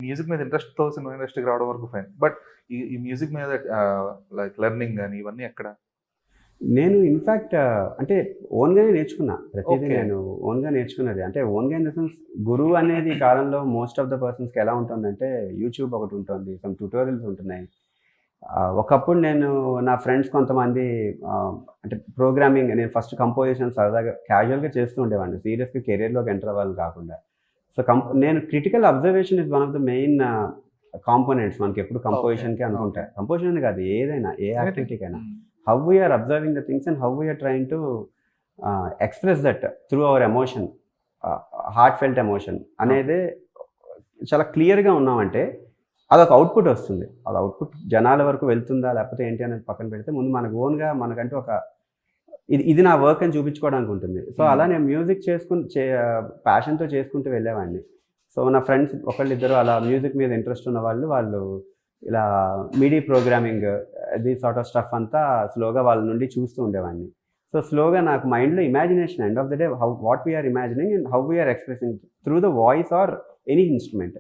Music మీద ఇంట్రెస్ట్‌తో cinema ఇండస్ట్రీకి రావడం వరకు ఫైన్. బట్ ఈ మ్యూజిక్ మీద లైక్ లెర్నింగ్ గాని ఇవన్నీ ఎక్కడ? నేను ఇన్‌ఫాక్ట్ అంటే ఓన్‌గానే నేర్చుకున్నా. ప్రతీదీ ఓకే. నేను ఓన్‌గా నేర్చుకున్నది. అంటే ఓన్‌గా ఇన్ ద సెన్స్ గురువు అనేది ఈ కాలంలో మోస్ట్ ఆఫ్ ద పర్సన్స్‌కి ఎలా ఉంటుందంటే యూట్యూబ్ ఒకటుంటుంది. సమ్ ట్యుటోరియల్స్ ఉంటున్నాయి. ఒకప్పుడు నేను నా ఫ్రెండ్స్ కొంతమంది అంటే ప్రోగ్రామింగ్ నేను ఫస్ట్ కంపోజిషన్ సరదాగా క్యాజువల్‌గా చేస్తూ ఉండేవాడిని. సీరియస్‌గా కెరియర్‌లోకి ఎంటర్ అవ్వాలని కాకుండా. సో, నేను critical observation is one of the main components మనకెప్పుడు ఓకే. కంపోజిషన్‌కే అనుకుంటా. ఓకే. కంపోజిషన్ అని కాదు ఏదైనా, ఏ ఎనీథింగ్. యాక్టివిటీకైనా. Hmm. How we are observing the things and how we are trying to express that through our emotion. Heartfelt emotion okay. అనేదే చాలా క్లియర్‌గా ఉన్నామంటే అదొక అవుట్‌పుట్ వస్తుంది. అది అవుట్‌పుట్ జనాల వరకు వెళ్తుందా? లేకపోతే ఏంటి అనేది పక్కన పెడితే ముందు మనకు ఓన్‌గా మనకంటూ ఒక ఇది ఇది నా వర్క్ అని చూపించుకోవడానికి ఉంటుంది. సో, హ్మ్. అలా నేను మ్యూజిక్ ప్యాషన్‌తో చేసుకుంటూ వెళ్ళేవాడిని. సో, నా ఫ్రెండ్స్ ఒకళ్ళిద్దరు అలా మ్యూజిక్ మీద ఇంట్రెస్ట్ ఉన్నవాళ్ళు, వాళ్ళు ఇలా MIDI programming this sort of stuff అంతా స్లోగా వాళ్ళ నుండి చూస్తూ ఉండేవాడిని. సో, స్లోగా నాకు మైండ్‌లో imagination end of the day what we are imagining and how we are expressing through the voice or any instrument.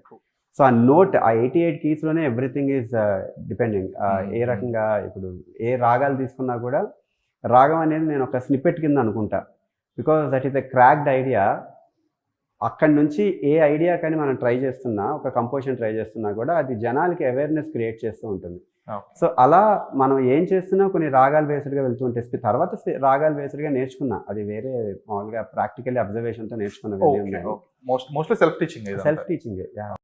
So, ఆ నోట్ ఆ 88 కీస్‌లోనే ఎవ్రీథింగ్ ఈజ్ డిపెండింగ్. ఏ హ్మ్. రకంగా ఇప్పుడు ఏ రాగాలు తీసుకున్నా కూడా రాగం అనేది నేను ఒక స్నిప్పెట్ కింద అనుకుంటా. Because that is a cracked idea. అక్కడి నుంచి ఏ ఐడియా కానీ మనం ట్రై చేస్తున్నా, ఒక కంపోజిషన్ ట్రై చేస్తున్నా కూడా అది జనాలకి అవేర్‌నెస్ క్రియేట్ చేస్తూ ఉంటుంది. ఓకే. సో, అలా మనం ఏం చేస్తున్నా కొన్ని రాగాలు బేస్డ్‌గా వెళ్తూ ఉంటే తర్వాత రాగాలు బేస్డ్‌గా నేర్చుకున్నా. అది వేరే మామూలుగా ప్రాక్టికల్లీ అబ్జర్వేషన్‌తో నేర్చుకున్నవన్నీ ఓకే. ఉన్నాయి. ఓకే. మోస్ట్‌లీ సెల్ఫ్ టీచింగ్ ఇదంతా. సెల్ఫ్ టీచింగే. యాహ్!